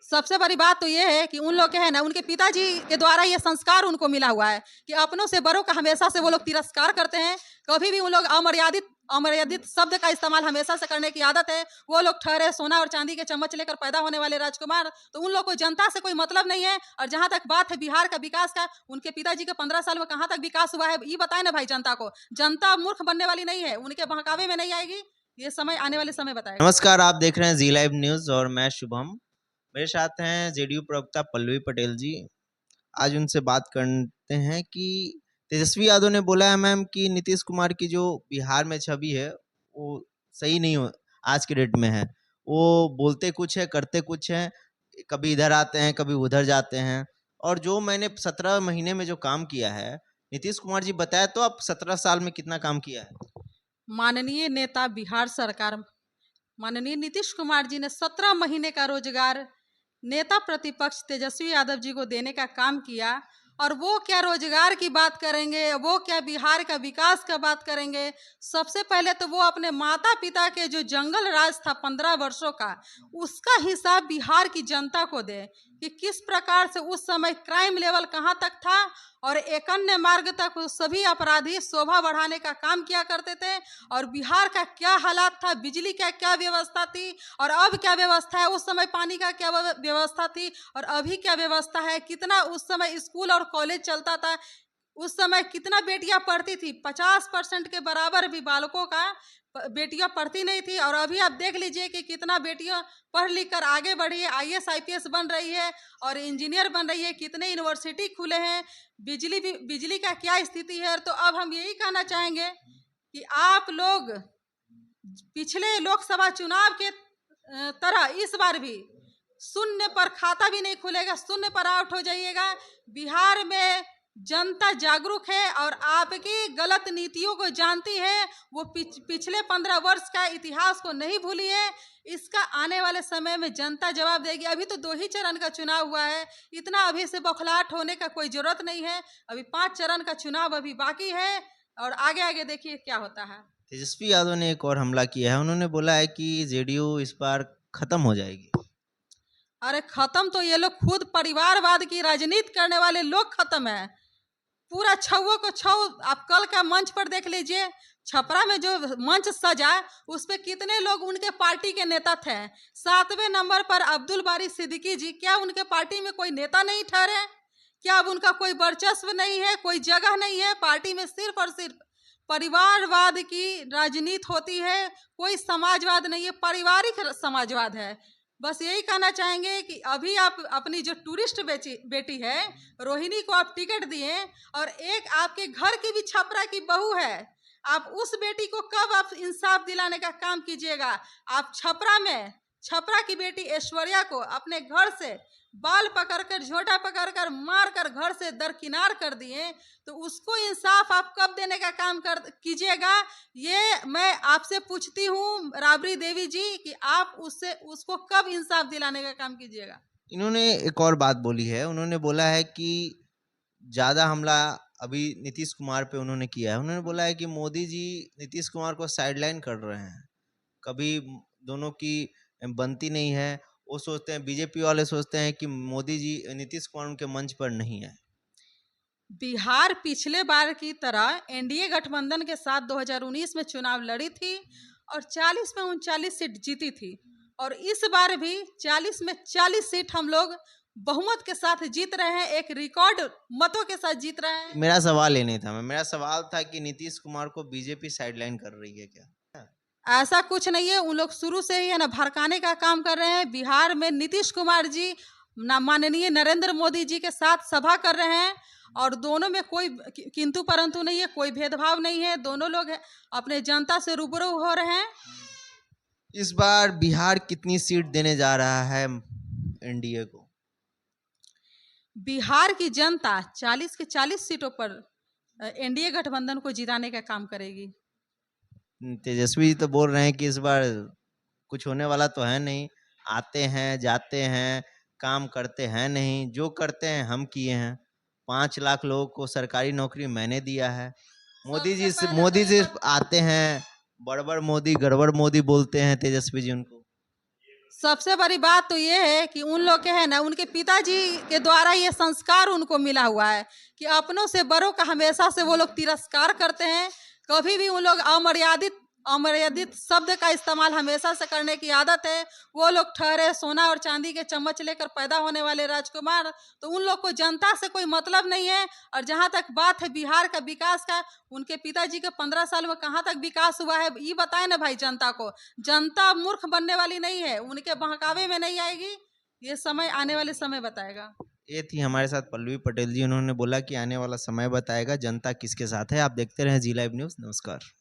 सबसे बड़ी बात तो ये है कि उन लोग के है ना, उनके पिताजी के द्वारा ये संस्कार उनको मिला हुआ है कि अपनों से बड़ों का हमेशा से वो लोग तिरस्कार करते हैं। कभी भी उन लोग अमर्यादित अमर्यादित शब्द का इस्तेमाल हमेशा से करने की आदत है। वो लोग ठहरे सोना और चांदी के चम्मच लेकर पैदा होने वाले राजकुमार, तो उन लोग को जनता से कोई मतलब नहीं है। और जहां तक बात है बिहार का विकास का, उनके पिताजी के 15 साल में कहां तक विकास हुआ है, ये बताए ना भाई जनता को। जनता मूर्ख बनने वाली नहीं है, उनके बहकावे में नहीं आएगी। ये समय आने वाले समय बताएगा। नमस्कार, आप देख रहे हैं जी लाइव न्यूज और मैं शुभम। मेरे साथ हैं जेडीयू प्रवक्ता पल्लवी पटेल जी। आज उनसे बात करते हैं कि तेजस्वी यादव ने बोला है मैम कि नीतीश कुमार की जो बिहार में छवि है वो सही नहीं हो, आज के डेट में है। वो बोलते कुछ है, करते कुछ है, कभी इधर आते हैं, कभी उधर जाते हैं। और जो मैंने 17 महीने में जो काम किया है, नीतीश कुमार जी बताया तो आप 17 साल में कितना काम किया है? माननीय नेता बिहार सरकार माननीय नीतीश कुमार जी ने 17 महीने का रोजगार नेता प्रतिपक्ष तेजस्वी यादव जी को देने का काम किया। और वो क्या रोजगार की बात करेंगे, वो क्या बिहार का विकास का बात करेंगे। सबसे पहले तो वो अपने माता पिता के जो जंगल राज था 15 वर्षों का, उसका हिसाब बिहार की जनता को दे कि किस प्रकार से उस समय क्राइम लेवल कहाँ तक था और एक अन्य मार्ग तक सभी अपराधी शोभा बढ़ाने का काम किया करते थे। और बिहार का क्या हालात था, बिजली का क्या व्यवस्था थी और अब क्या व्यवस्था है, उस समय पानी का क्या व्यवस्था थी और अभी क्या व्यवस्था है, कितना उस समय स्कूल और कॉलेज चलता था, उस समय कितना बेटियां पढ़ती थी। 50% के बराबर भी बालकों का बेटियां पढ़ती नहीं थी। और अभी आप देख लीजिए कि कितना बेटियां पढ़ लिख कर आगे बढ़ी है, IAS IPS बन रही है और इंजीनियर बन रही है। कितने यूनिवर्सिटी खुले हैं, बिजली का क्या स्थिति है। तो अब हम यही कहना चाहेंगे कि आप लोग पिछले लोकसभा चुनाव के तरह इस बार भी शून्य पर खाता भी नहीं खुलेगा, शून्य पर आउट हो जाइएगा। बिहार में जनता जागरूक है और आपकी गलत नीतियों को जानती है। वो पिछले 15 वर्ष का इतिहास को नहीं भूली है। इसका आने वाले समय में जनता जवाब देगी। अभी तो 2 ही चरण का चुनाव हुआ है, इतना अभी से बौखलाहट होने का कोई जरूरत नहीं है। अभी 5 चरण का चुनाव अभी बाकी है और आगे आगे देखिए क्या होता है। तेजस्वी यादव ने एक और हमला किया है। उन्होंने बोला है कि जेडीयू इस बार खत्म हो जाएगी। अरे खत्म तो ये लोग खुद परिवारवाद की राजनीति करने वाले लोग खत्म है। पूरा छवों को छव आप कल का मंच पर देख लीजिए। छपरा में जो मंच सजा उस पे कितने लोग उनके पार्टी के नेता थे। 7वें नंबर पर अब्दुल बारी सिद्दीकी जी, क्या उनके पार्टी में कोई नेता नहीं ठहरे? क्या अब उनका कोई वर्चस्व नहीं है, कोई जगह नहीं है पार्टी में? सिर्फ और सिर्फ परिवारवाद की राजनीति होती है, कोई समाजवाद नहीं है, पारिवारिक समाजवाद है। बस यही कहना चाहेंगे कि अभी आप अपनी जो टूरिस्ट बेटी है रोहिणी को आप टिकट दिए और एक आपके घर की भी छपरा की बहू है, आप उस बेटी को कब आप इंसाफ दिलाने का काम कीजिएगा? आप छपरा की बेटी ऐश्वर्या को अपने घर से बाल पकड़कर झोटा पकड़कर मारकर घर से दरकिनार कर दिए, तो उसको इंसाफ आप कब देने का काम कीजिएगा? ये मैं आपसे पूछती हूँ राबड़ी देवी जी कि आप उसको कब इंसाफ दिलाने का काम कीजिएगा? इन्होंने एक और बात बोली है। उन्होंने बोला है कि ज़्यादा हमला अभी नीतीश कुमार पे उन्होंने किया है। उन्होंने बोला है कि मोदी जी नीतीश कुमार को साइडलाइन कर रहे हैं, कभी दोनों की बनती नहीं है। वो सोचते हैं, बीजेपी वाले सोचते हैं कि मोदी जी नीतीश कुमार उनके मंच पर नहीं है। बिहार पिछले बार की तरह एनडीए गठबंधन के साथ 2019 में चुनाव लड़ी थी और 40 में 39 सीट जीती थी। और इस बार भी 40 में 40 सीट हम लोग बहुमत के साथ जीत रहे हैं, एक रिकॉर्ड मतों के साथ जीत रहे हैं। मेरा सवाल ये नहीं था। मेरा सवाल था कि नीतीश कुमार को बीजेपी साइडलाइन कर रही है क्या? ऐसा कुछ नहीं है, उन लोग शुरू से ही है ना भड़काने का काम कर रहे हैं। बिहार में नीतीश कुमार जी माननीय नरेंद्र मोदी जी के साथ सभा कर रहे हैं और दोनों में कोई किंतु परंतु नहीं है, कोई भेदभाव नहीं है। दोनों लोग अपने जनता से रूबरू हो रहे हैं। इस बार बिहार कितनी सीट देने जा रहा है एनडीए को? बिहार की जनता 40 के 40 सीटों पर एनडीए गठबंधन को जिताने का काम करेगी। तेजस्वी जी तो बोल रहे हैं कि इस बार कुछ होने वाला तो है नहीं। आते हैं, जाते हैं, काम करते हैं नहीं, जो करते हैं हम किए हैं। 5 लाख लोगों को सरकारी नौकरी मैंने दिया है। मोदी जी आते हैं, बड़बड़ मोदी गड़बड़ मोदी बोलते हैं तेजस्वी जी उनको। सबसे बड़ी बात तो ये है कि उन लोग के है ना, उनके पिताजी के द्वारा ये संस्कार उनको मिला हुआ है कि अपनों से बड़ों का हमेशा से वो लोग तिरस्कार करते हैं। कभी भी उन लोग अमर्यादित अमर्यादित शब्द का इस्तेमाल हमेशा से करने की आदत है। वो लोग ठहरे सोना और चांदी के चम्मच लेकर पैदा होने वाले राजकुमार, तो उन लोग को जनता से कोई मतलब नहीं है। और जहाँ तक बात है बिहार का विकास का, उनके पिताजी के 15 साल में कहाँ तक विकास हुआ है, ये बताए ना भाई जनता को। जनता मूर्ख बनने वाली नहीं है, उनके बहकावे में नहीं आएगी। ये समय आने वाले समय बताएगा। ये थी हमारे साथ पल्लवी पटेल जी, उन्होंने बोला कि आने वाला समय बताएगा जनता किसके साथ है। आप देखते रहें जी लाइव न्यूज़। नमस्कार।